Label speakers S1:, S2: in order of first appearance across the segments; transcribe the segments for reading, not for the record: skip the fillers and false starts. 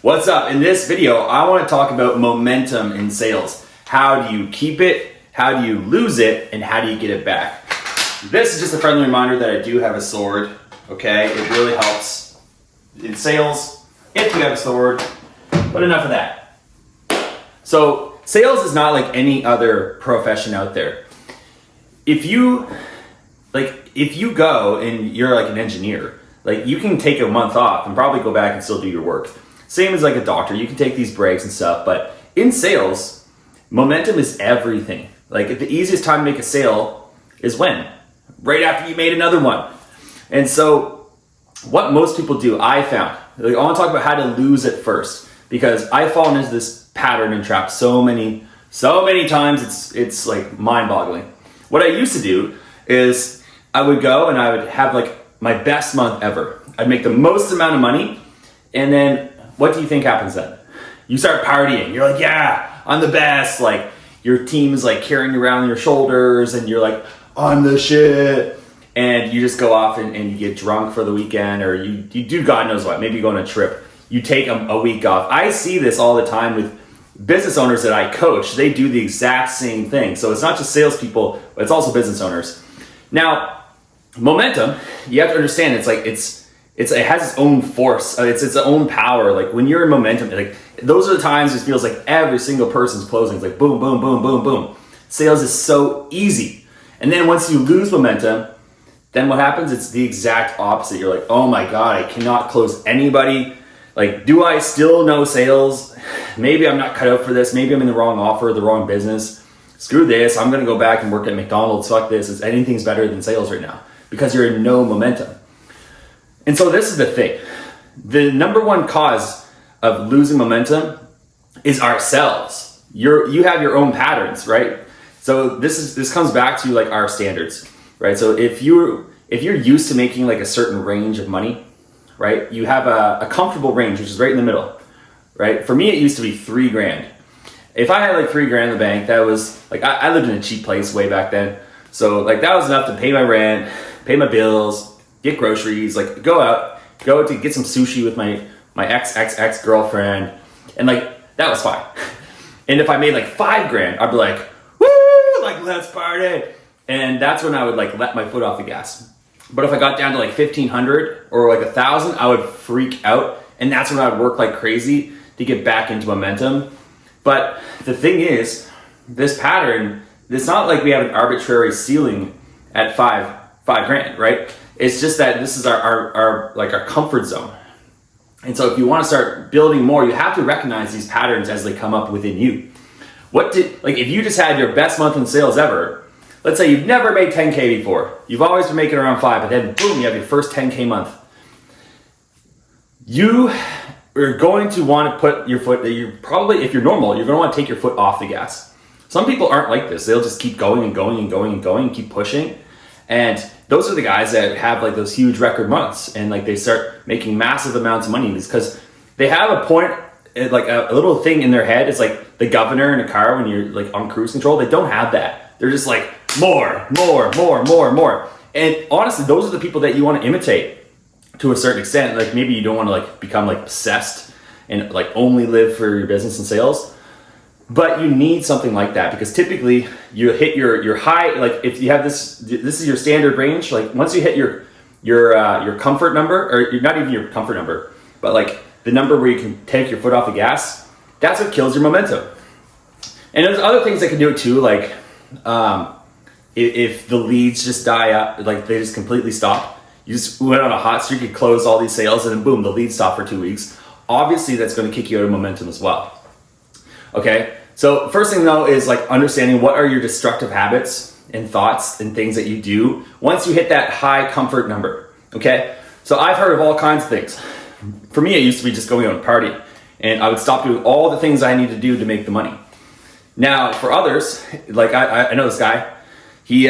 S1: What's up? In this video, I want to talk about momentum in sales. How do you keep it? How do you lose it? And how do you get it back? This is just a friendly reminder that I do have a sword, okay? It really helps in sales if you have a sword, but enough of that. So sales is not like any other profession out there. If you go and you're like an engineer, like you can take a month off and probably go back and still do your work. Same as like a doctor, you can take these breaks and stuff, but in sales, momentum is everything. Like the easiest time to make a sale is when? Right after you made another one. And so what most people do, I found, like I want to talk about how to lose it first, because I've fallen into this pattern and trap so many times, it's like mind-boggling. What I used to do is I would go and I would have like my best month ever. I'd make the most amount of money, and then what do you think happens then? You start partying. You're like, yeah, I'm the best. Like your team is like carrying you around your shoulders and you're like, I'm the shit. And you just go off and you get drunk for the weekend, or you do God knows what. Maybe you go on a trip. You take a week off. I see this all the time with business owners that I coach. They do the exact same thing. So it's not just salespeople, but it's also business owners. Now, momentum, you have to understand, it has its own force. It's its own power. Like when you're in momentum, like those are the times it feels like every single person's closing. It's like boom, boom, boom, boom, boom. Sales is so easy. And then once you lose momentum, then what happens? It's the exact opposite. You're like, oh my God, I cannot close anybody. Like, do I still know sales? Maybe I'm not cut out for this. Maybe I'm in the wrong offer, the wrong business. Screw this. I'm going to go back and work at McDonald's. Fuck this. Anything's better than sales right now because you're in no momentum. And so this is the thing. The number one cause of losing momentum is ourselves. You have your own patterns, right? So this comes back to like our standards, right? So if you're used to making like a certain range of money, right? You have a comfortable range, which is right in the middle, right? For me, it used to be $3,000. If I had like $3,000 in the bank, that was like, I lived in a cheap place way back then. So like that was enough to pay my rent, pay my bills, get groceries, like go to get some sushi with my ex-girlfriend. And like, that was fine. And if I made like $5,000, I'd be like, woo, like let's party. And that's when I would like let my foot off the gas. But if I got down to like 1,500 or like 1,000, I would freak out. And that's when I would work like crazy to get back into momentum. But the thing is, this pattern, it's not like we have an arbitrary ceiling at $5,000, right? It's just that this is our comfort zone. And so if you want to start building more, you have to recognize these patterns as they come up within you. If you just had your best month in sales ever, let's say you've never made 10K before. You've always been making around 5, but then boom, you have your first 10K month. You are going to want to put your foot, if you're normal, you're going to want to take your foot off the gas. Some people aren't like this. They'll just keep going and going and going and going and keep pushing. And those are the guys that have like those huge record months and like they start making massive amounts of money because they have a point, like a little thing in their head. It's like the governor in a car when you're like on cruise control. They don't have that. They're just like more. And honestly, those are the people that you want to imitate to a certain extent. Like maybe you don't want to like become like obsessed and like only live for your business and sales. But you need something like that because typically you hit your high, like if you have this is your standard range. Like once you hit your comfort number, or you're not even your comfort number, but like the number where you can take your foot off the gas, that's what kills your momentum. And there's other things that can do it too, like if the leads just die up, like they just completely stop. You just went on a hot streak, you closed all these sales, and then boom, the leads stop for 2 weeks. Obviously, that's going to kick you out of momentum as well. Okay, so first thing though is like understanding what are your destructive habits and thoughts and things that you do once you hit that high comfort number. Okay, so I've heard of all kinds of things. For me, it used to be just going out and party, and I would stop doing all the things I need to do to make the money. Now, for others, like I know this guy, he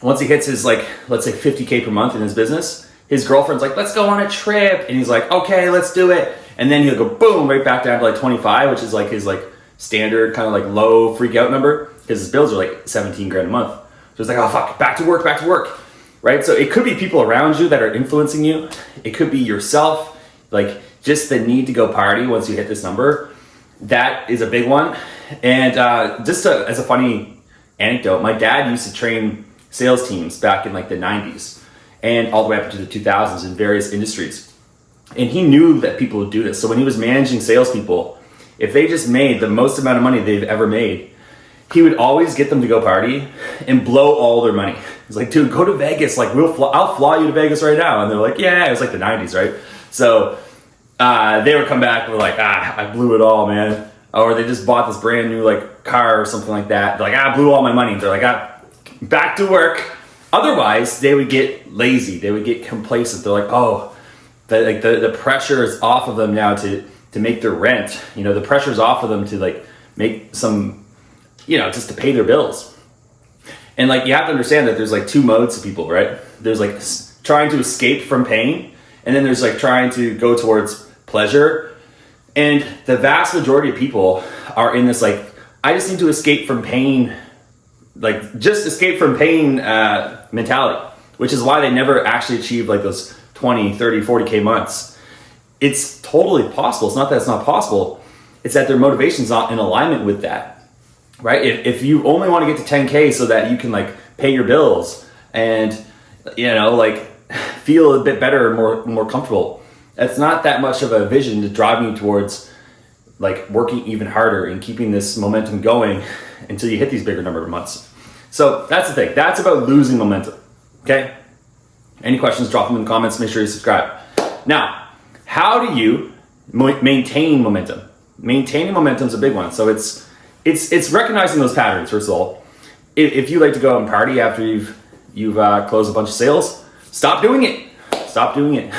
S1: once he hits his like, let's say 50K per month in his business, his girlfriend's like, let's go on a trip. And he's like, okay, let's do it. And then he'll go boom, right back down to like 25, which is like his like standard kind of like low freak out number because his bills are like $17,000 a month. So it's like, oh fuck, back to work, right? So it could be people around you that are influencing you. It could be yourself. Like just the need to go party once you hit this number, that is a big one. And as a funny anecdote, my dad used to train sales teams back in like the 90s and all the way up into the 2000s in various industries. And he knew that people would do this. So when he was managing salespeople, if they just made the most amount of money they've ever made, he would always get them to go party and blow all their money. He's like, dude, go to Vegas. Like, I'll fly you to Vegas right now. And they're like, yeah, it was like the 90s, right? So they would come back and were like, I blew it all, man. Or they just bought this brand new like car or something like that. They're like, I blew all my money. They're like, back to work. Otherwise, they would get lazy. They would get complacent. They're like, oh, the pressure is off of them now to make their rent. You know, the pressure is off of them to like make some, just to pay their bills. And like, you have to understand that there's like two modes of people, right? There's like trying to escape from pain, and then there's like trying to go towards pleasure. And the vast majority of people are in this like, I just need to escape from pain, like just escape from pain mentality, which is why they never actually achieve like those 20, 30, 40K months. It's totally possible. It's not that it's not possible. It's that their motivation's not in alignment with that, right? If you only want to get to 10K so that you can like pay your bills and, like feel a bit better and more comfortable, that's not that much of a vision to drive you towards like working even harder and keeping this momentum going until you hit these bigger number of months. So that's the thing. That's about losing momentum. Okay. Any questions, drop them in the comments. Make sure you subscribe. Now, how do you maintain momentum? Maintaining momentum is a big one. So it's recognizing those patterns. First of all, if you like to go out and party after you've closed a bunch of sales, stop doing it. Stop doing it.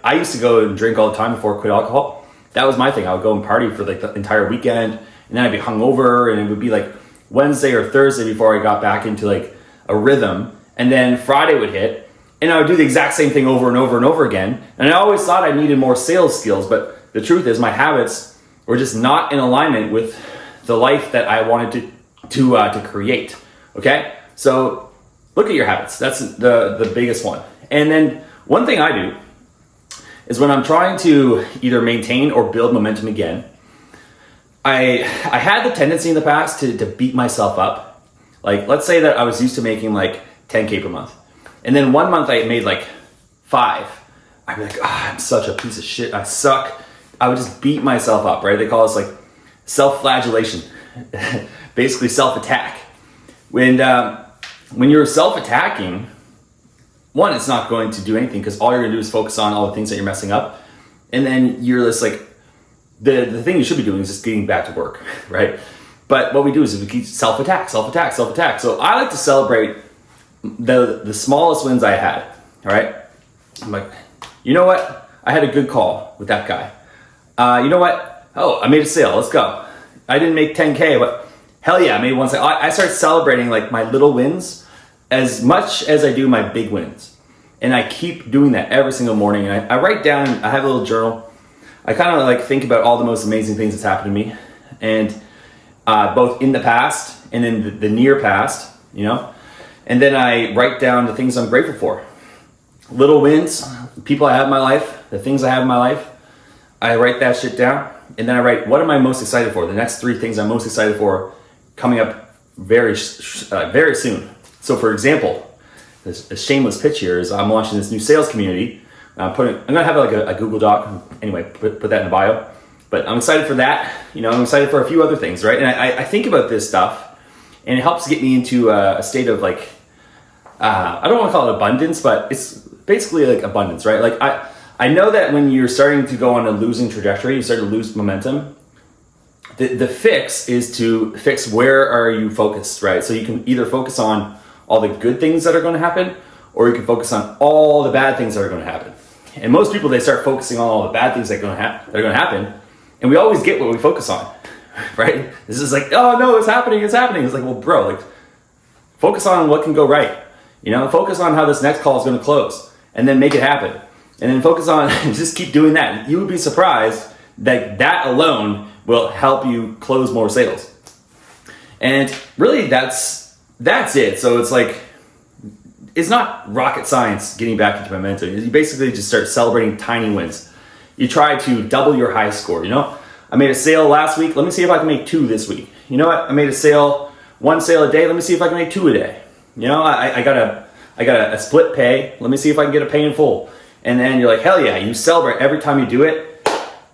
S1: I used to go and drink all the time before I quit alcohol. That was my thing. I would go and party for like the entire weekend, and then I'd be hungover, and it would be like Wednesday or Thursday before I got back into like a rhythm. And then Friday would hit, and I would do the exact same thing over and over and over again. And I always thought I needed more sales skills, but the truth is my habits were just not in alignment with the life that I wanted to create. Okay, so look at your habits. That's the biggest one. And then one thing I do is when I'm trying to either maintain or build momentum again, I had the tendency in the past to beat myself up. Like, let's say that I was used to making like 10K per month, and then one month I made like 5. I'd be like, I'm such a piece of shit. I suck. I would just beat myself up, right? They call this like self-flagellation, basically self-attack. When you're self-attacking, one, it's not going to do anything because all you're going to do is focus on all the things that you're messing up. And then you're just like, the thing you should be doing is just getting back to work, right? But what we do is we keep self-attack. So I like to celebrate the smallest wins I had, all right? I'm like, you know what? I had a good call with that guy. You know what? Oh, I made a sale. Let's go. I didn't make 10K, but hell yeah, I made one sale. I start celebrating like my little wins as much as I do my big wins. And I keep doing that every single morning. And I write down, I have a little journal. I kind of like think about all the most amazing things that's happened to me. And both in the past and in the near past, And then I write down the things I'm grateful for. Little wins, people I have in my life, the things I have in my life. I write that shit down. And then I write, what am I most excited for? The next 3 things I'm most excited for coming up very soon. So for example, a shameless pitch here is I'm launching this new sales community. I'm gonna have like a Google Doc. Anyway, put that in the bio. But I'm excited for that. I'm excited for a few other things, right? And I think about this stuff, and it helps get me into a state of like, I don't want to call it abundance, but it's basically like abundance, right? Like I know that when you're starting to go on a losing trajectory, you start to lose momentum. The fix is to fix where are you focused, right? So you can either focus on all the good things that are going to happen, or you can focus on all the bad things that are going to happen. And most people, they start focusing on all the bad things that are going to happen, and we always get what we focus on, right? This is like, oh no, it's happening. It's like, well, bro, like focus on what can go right. Focus on how this next call is going to close, and then make it happen. And then focus on, just keep doing that. You would be surprised that that alone will help you close more sales. And really, that's it. So it's like, it's not rocket science getting back into momentum. You basically just start celebrating tiny wins. You try to double your high score. You know, I made a sale last week. Let me see if I can make 2 this week. You know what? I made one sale a day. Let me see if I can make 2 a day. You know, I got a split pay. Let me see if I can get a pay in full. And then you're like, hell yeah, you celebrate every time you do it,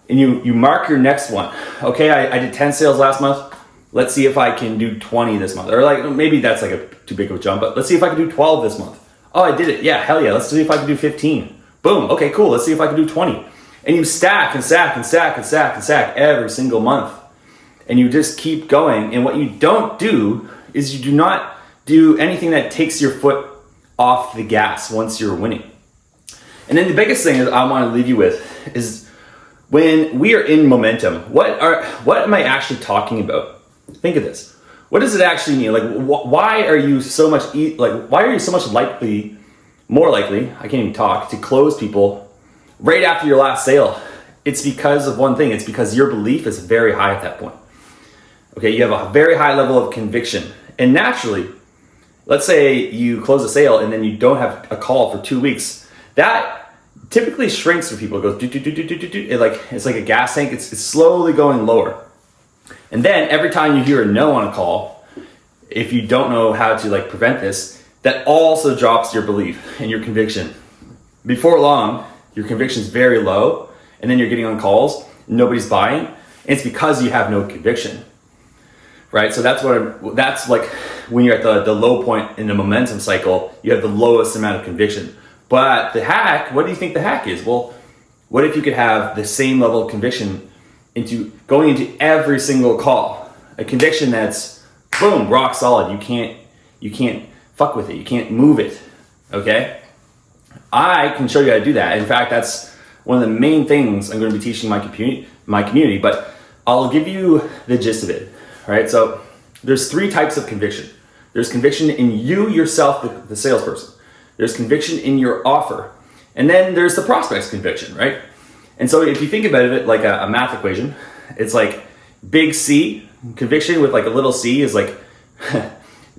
S1: and you mark your next one. Okay, I did 10 sales last month. Let's see if I can do 20 this month. Or like, maybe that's like too big of a jump, but let's see if I can do 12 this month. Oh, I did it. Yeah, hell yeah. Let's see if I can do 15. Boom. Okay, cool. Let's see if I can do 20. And you stack and stack and stack and stack and stack every single month. And you just keep going. And what you don't do is you do not do anything that takes your foot off the gas once you're winning. And then the biggest thing that I want to leave you with is when we are in momentum, what am I actually talking about? Think of this. What does it actually mean? Like, why are you so much more likely, I can't even talk, to close people right after your last sale? It's because of one thing. It's because your belief is very high at that point. Okay, you have a very high level of conviction. And naturally, let's say you close a sale and then you don't have a call for 2 weeks. That typically shrinks for people. It goes it's like a gas tank. It's slowly going lower. And then every time you hear a no on a call, if you don't know how to like prevent this, that also drops your belief and your conviction. Before long, your conviction is very low, and then you're getting on calls, nobody's buying. And it's because you have no conviction, right? So that's like when you're at the low point in the momentum cycle, you have the lowest amount of conviction. But the hack, what do you think the hack is? Well, what if you could have the same level of conviction going into every single call? A conviction that's boom, rock solid. You can't fuck with it. You can't move it. Okay? I can show you how to do that. In fact, that's one of the main things I'm going to be teaching my community, but I'll give you the gist of it. All right? So there's 3 types of conviction. There's conviction in you yourself, the salesperson. There's conviction in your offer. And then there's the prospect's conviction, right? And so if you think about it like a math equation, it's like big C, conviction with like a little c is like,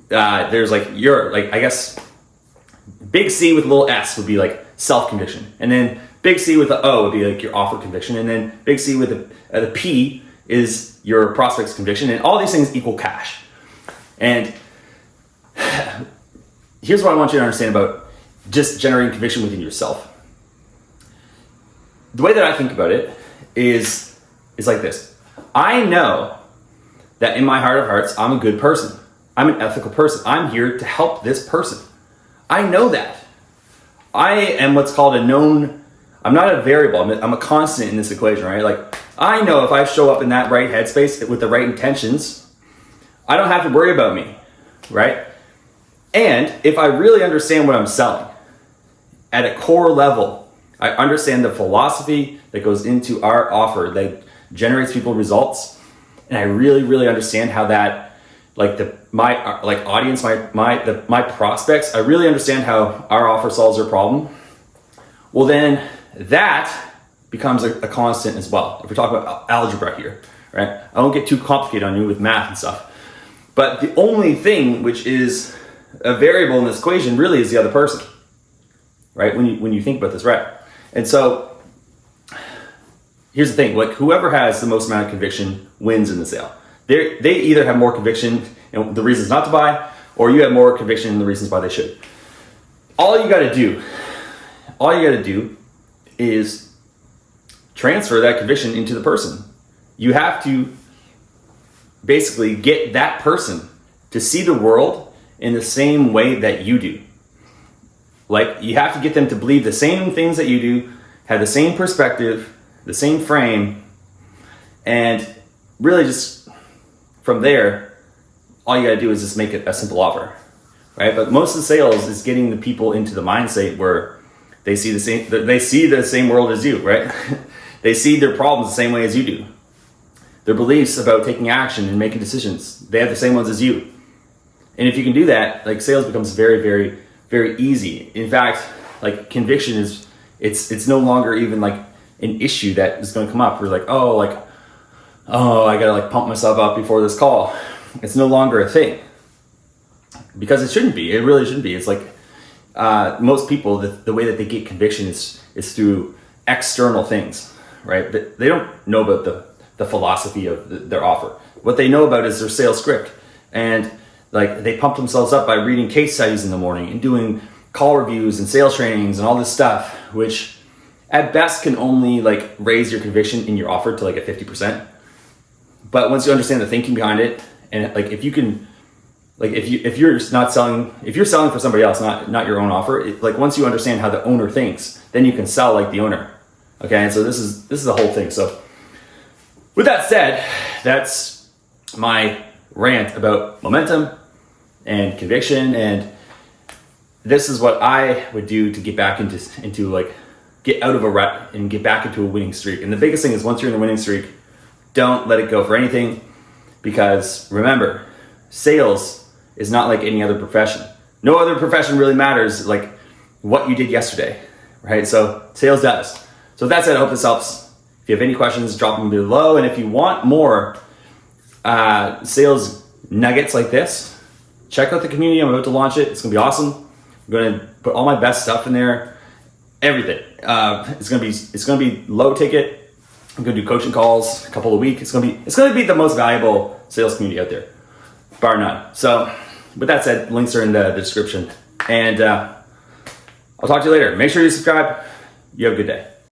S1: there's like I guess big C with a little s would be like self-conviction. And then big C with the O would be like your offer conviction. And then big C with the P is your prospect's conviction. And all these things equal cash. And here's what I want you to understand about just generating conviction within yourself. The way that I think about it is like this. I know that in my heart of hearts, I'm a good person. I'm an ethical person. I'm here to help this person. I know that. I am what's called I'm not a variable. I'm a constant in this equation, right? Like, I know if I show up in that right headspace with the right intentions, I don't have to worry about me, right? And if I really understand what I'm selling, at a core level, I understand the philosophy that goes into our offer that generates people results, and I really, really understand how that, like my audience, my prospects, I really understand how our offer solves their problem. Well, then that becomes a constant as well. If we're talking about algebra here, right? I won't get too complicated on you with math and stuff, but the only thing which is a variable in this equation really is the other person, right? When you think about this, right? And so here's the thing, like whoever has the most amount of conviction wins in the sale. They either have more conviction in the reasons not to buy, or you have more conviction in the reasons why they should. All you gotta do is transfer that conviction into the person. You have to basically get that person to see the world in the same way that you do. Like, you have to get them to believe the same things that you do, have the same perspective, the same frame, and really just from there, all you gotta do is just make it a simple offer, right? But most of the sales is getting the people into the mindset where they see the same world as you, right? They see their problems the same way as you do. Their beliefs about taking action and making decisions, they have the same ones as you. And if you can do that, like, sales becomes very, very, very easy. In fact, like, conviction is, it's no longer even like an issue that is going to come up. We're like, oh, I gotta like pump myself up before this call. It's no longer a thing, because it shouldn't be. It really shouldn't be. It's like most people, the way that they get conviction is through external things, right? But they don't know about the philosophy of their offer. What they know about is their sales script. And like they pump themselves up by reading case studies in the morning and doing call reviews and sales trainings and all this stuff, which at best can only like raise your conviction in your offer to like a 50%. But once you understand the thinking behind it, and like if you can, like if you're selling for somebody else, not your own offer, like once you understand how the owner thinks, then you can sell like the owner. Okay, and so this is the whole thing. So with that said, that's my rant about momentum and conviction, and this is what I would do to get back into like get out of a rut and get back into a winning streak. And the biggest thing is once you're in a winning streak, don't let it go for anything, because remember, sales is not like any other profession. No other profession really matters like what you did yesterday, right? So sales does. So with that said, I hope this helps. If you have any questions, drop them below. And if you want more sales nuggets like this, check out the community. I'm about to launch it. It's gonna be awesome. I'm gonna put all my best stuff in there, everything. It's gonna be low ticket. I'm gonna do coaching calls a couple a week. It's gonna be the most valuable sales community out there, bar none. So with that said, links are in the description. And I'll talk to you later. Make sure you subscribe. You have a good day.